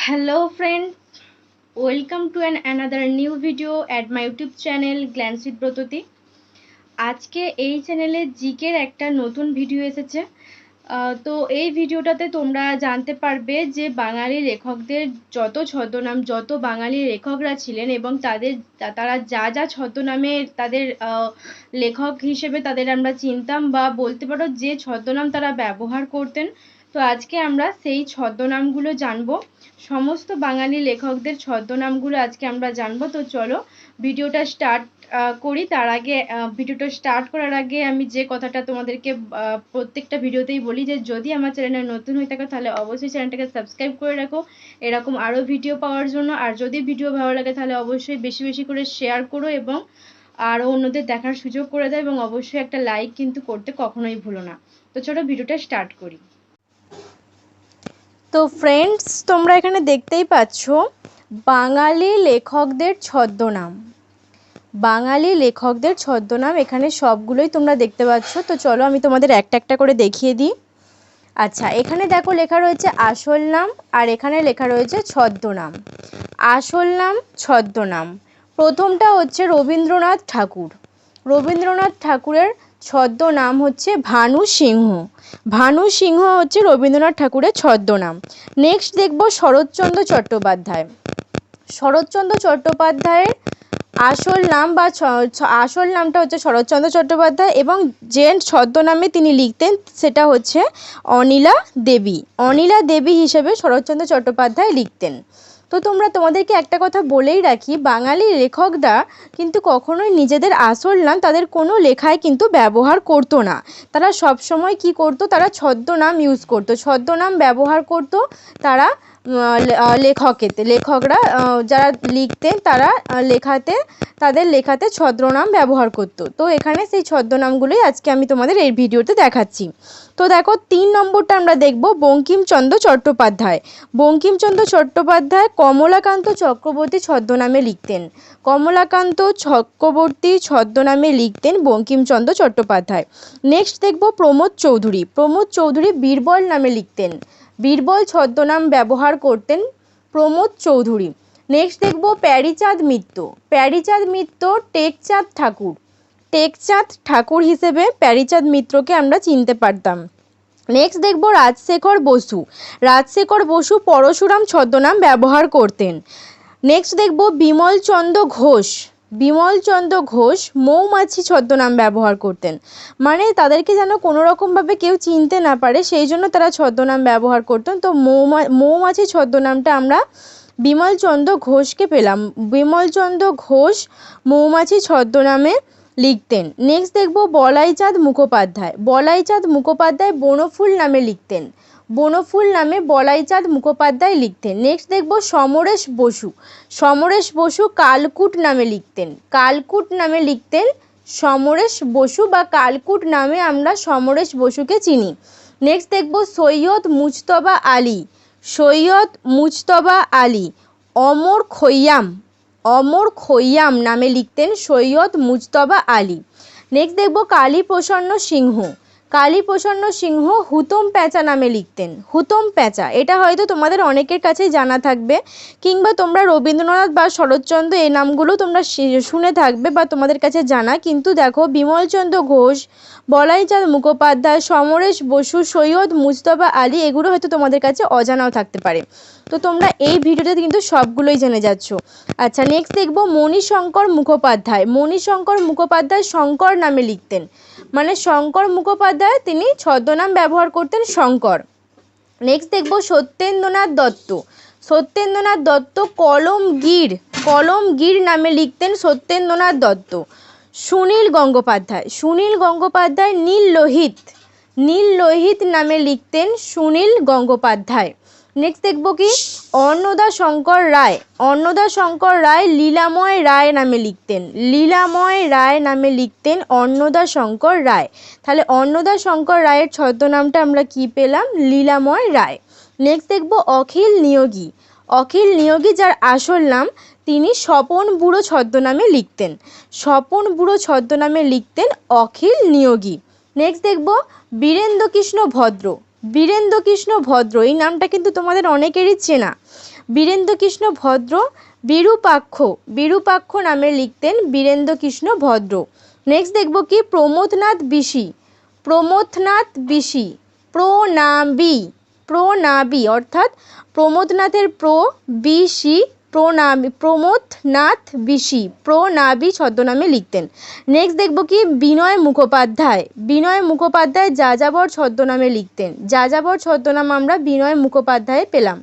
Hello friend, welcome to another new video at my YouTube channel Glance with Brototi। আজকে এই চ্যানেলে জিকের একটা নতুন ভিডিও এসেছে। তো এই ভিডিওটাতে তোমরা জানতে পারবে যে বাঙালি লেখকদের যত ছদ্মনাম, যত বাঙালি লেখকরা ছিলেন এবং তারা যা যা ছদ্মনামে তাদের লেখক হিসেবে তাদের আমরা চিনতাম বা বলতে পারো যে ছদ্মনাম তারা ব্যবহার করতেন। তো আজকে আমরা সেই ছদ্মনামগুলো জানবো, সমস্ত বাঙালি লেখকদের ছদ্মনামগুলো আজকে আমরা জানবো। তো চলো ভিডিওটা স্টার্ট করি। তার আগে ভিডিওটা স্টার্ট করার আগে আমি যে কথাটা তোমাদেরকে প্রত্যেকটা ভিডিওতেই বলি যে যদি আমার চ্যানেলে নতুন হয়ে থাকো তাহলে অবশ্যই চ্যানেলটাকে সাবস্ক্রাইব করে রাখো এরকম আরও ভিডিও পাওয়ার জন্য। আর যদি ভিডিও ভালো লাগে তাহলে অবশ্যই বেশি বেশি করে শেয়ার করো এবং আরও অন্যদের দেখার সুযোগ করে দাও এবং অবশ্যই একটা লাইক কিন্তু করতে কখনোই ভুলো না। তো চলো ভিডিওটা স্টার্ট করি। তো ফ্রেন্ডস, তোমরা এখানে দেখতেই পাচ্ছ বাঙালি লেখকদের ছদ্মনাম। বাঙালি লেখকদের ছদ্মনাম এখানে সবগুলোই তোমরা দেখতে পাচ্ছ। তো চলো আমি তোমাদের একটা একটা করে দেখিয়ে দিই। আচ্ছা, এখানে দেখো লেখা রয়েছে আসল নাম আর এখানে লেখা রয়েছে ছদ্মনাম। আসল নাম, ছদ্মনাম। প্রথমটা হচ্ছে রবীন্দ্রনাথ ঠাকুর। রবীন্দ্রনাথ ঠাকুরের ছদ্মনাম হচ্ছে ভানু সিংহ। ভানু সিংহ হচ্ছে রবীন্দ্রনাথ ঠাকুরের ছদ্মনাম। নেক্সট দেখব শরৎচন্দ্র চট্টোপাধ্যায়। শরৎচন্দ্র চট্টোপাধ্যায়ের আসল নাম বা আসল নামটা হচ্ছে শরৎচন্দ্র চট্টোপাধ্যায় এবং যে ছদ্মনামে তিনি লিখতেন সেটা হচ্ছে অনিলা দেবী। অনিলা দেবী হিসেবে শরৎচন্দ্র চট্টোপাধ্যায় লিখতেন। তো তোমাদেরকে একটা কথা বলেই রাখি, বাঙালি লেখকরা কিন্তু কখনোই নিজেদের আসল নাম তাদের কোনো লেখায় কিন্তু ব্যবহার করতো না। তারা সবসময় কি করতো, তারা ছদ্মনাম ইউজ করতো, ছদ্মনাম ব্যবহার করতো। তারা লেখকরা যারা লিখতেন তারা তাদের লেখাতে ছদ্মনাম ব্যবহার করতো। তো এখানে সেই ছদ্মনামগুলোই আজকে আমি তোমাদের এই ভিডিওতে দেখাচ্ছি। তো দেখো 3 নম্বরটা আমরা দেখব বঙ্কিমচন্দ্র চট্টোপাধ্যায়। বঙ্কিমচন্দ্র চট্টোপাধ্যায় কমলাকান্ত চক্রবর্তী ছদ্মনামে লিখতেন। কমলাকান্ত চক্রবর্তী ছদ্মনামে লিখতেন বঙ্কিমচন্দ্র চট্টোপাধ্যায়। নেক্সট দেখব প্রমোদ চৌধুরী। প্রমোদ চৌধুরী বীরবল নামে লিখতেন। বীরবল ছদ্মনাম ব্যবহার করতেন প্রমোদ চৌধুরী। নেক্সট দেখব প্যারীচাঁদ মিত্র। প্যারীচাঁদ মিত্র টেকচাঁদ ঠাকুর। টেকচাঁদ ঠাকুর হিসেবে প্যারীচাঁদ মিত্রকে আমরা চিনতে পারতাম। নেক্সট দেখব রাজশেখর বসু। রাজশেখর বসু পরশুরাম ছদ্মনাম ব্যবহার করতেন। নেক্সট দেখব বিমলচন্দ্র ঘোষ। বিমলচন্দ্র ঘোষ মৌমাছি ছদ্মনাম ব্যবহার করতেন। মানে তাদেরকে যেন কোনো রকমভাবে কেউ চিনতে না পারে সেই জন্য তারা ছদ্মনাম ব্যবহার করতেন। তো মৌমাছি ছদ্মনামটা আমরা বিমলচন্দ্র ঘোষকে পেলাম। বিমলচন্দ্র ঘোষ মৌমাছি ছদ্মনামে লিখতেন। নেক্সট দেখব বলাইচাঁদ মুখোপাধ্যায়। বলাইচাঁদ মুখোপাধ্যায় বনফুল নামে লিখতেন। বনফুল নামে বলাইচাঁদ মুখোপাধ্যায় লিখতেন। নেক্সট দেখব সমরেশ বসু। সমরেশ বসু কালকুট নামে লিখতেন। কালকুট নামে লিখতেন সমরেশ বসু বা কালকুট নামে আমরা সমরেশ বসুকে চিনি। নেক্সট দেখব সৈয়দ মুজতবা আলী। সৈয়দ মুজতবা আলী অমর খৈয়াম। অমর খৈয়াম নামে লিখতেন সৈয়দ মুজতবা আলী। নেক্সট দেখব কালীপ্রসন্ন সিংহ। কালীপ্রসন্ন সিংহ হুতম প্যাঁচা নামে লিখতেন। হুতম প্যাঁচা, এটা হয়তো তোমাদের অনেকের কাছেই জানা থাকবে কিংবা তোমরা রবীন্দ্রনাথ বা শরৎচন্দ্র এই নামগুলো তোমরা শুনে থাকবে বা তোমাদের কাছে জানা। কিন্তু দেখো বিমলচন্দ্র ঘোষ, বলাইচাঁদ মুখোপাধ্যায়, সমরেশ বসু, সৈয়দ মুজতবা আলী এগুলো হয়তো তোমাদের কাছে অজানাও থাকতে পারে। তো তোমরা এই ভিডিওতে কিন্তু সবগুলোই জেনে যাচ্ছ। আচ্ছা, নেক্সট দেখব মণিশঙ্কর মুখোপাধ্যায়। মণিশঙ্কর মুখোপাধ্যায় শঙ্কর নামে লিখতেন। মানে শঙ্কর মুখোপাধ্যায় তিনি ছদ্মনাম ব্যবহার করতেন শঙ্কর। নেক্সট দেখব সত্যেন্দ্রনাথ দত্ত। সত্যেন্দ্রনাথ দত্ত কলমগীর। কলমগীর নামে লিখতেন সত্যেন্দ্রনাথ দত্ত। সুনীল গঙ্গোপাধ্যায়। সুনীল গঙ্গোপাধ্যায় নীল লোহিত। নীল লোহিত নামে লিখতেন সুনীল গঙ্গোপাধ্যায়। নেক্সট দেখব কি অন্নদা শঙ্কর রায়। অন্নদা শঙ্কর রায় লীলাময় রায় নামে লিখতেন। লীলাময় রায় নামে লিখতেন অন্নদা শঙ্কর রায়। তাহলে অন্নদা শঙ্কর রায়ের ছদ্মনামটা আমরা কি পেলাম? লীলাময় রায়। নেক্সট দেখব অখিল নিয়োগী। অখিল নিয়োগী যার আসল নাম তিনি স্বপন বুড়ো ছদ্মনামে লিখতেন। স্বপন বুড়ো ছদ্মনামে লিখতেন অখিল নিয়োগী। নেক্সট দেখব বীরেন্দ্রকৃষ্ণ ভদ্র। বীরেন্দ্রকৃষ্ণ ভদ্র এই নামটা কিন্তু তোমাদের অনেকেরই চেনা। বীরেন্দ্রকৃষ্ণ ভদ্র বিরূপাক্ষ নামে লিখতেন বীরেন্দ্রকৃষ্ণ ভদ্র। নেক্সট দেখব কি প্রমথনাথ বিশি প্রনাবি অর্থাৎ প্রমথনাথের প্রমথনাথ বিশি প্রনাবি ছদ্মনামে লিখতেন। নেক্সট দেখব কি বিনয় মুখোপাধ্যায় যাযাবর ছদ্মনামে লিখতেন। যাযাবর ছদ্মনাম আমরা বিনয় মুখোপাধ্যায় পেলাম।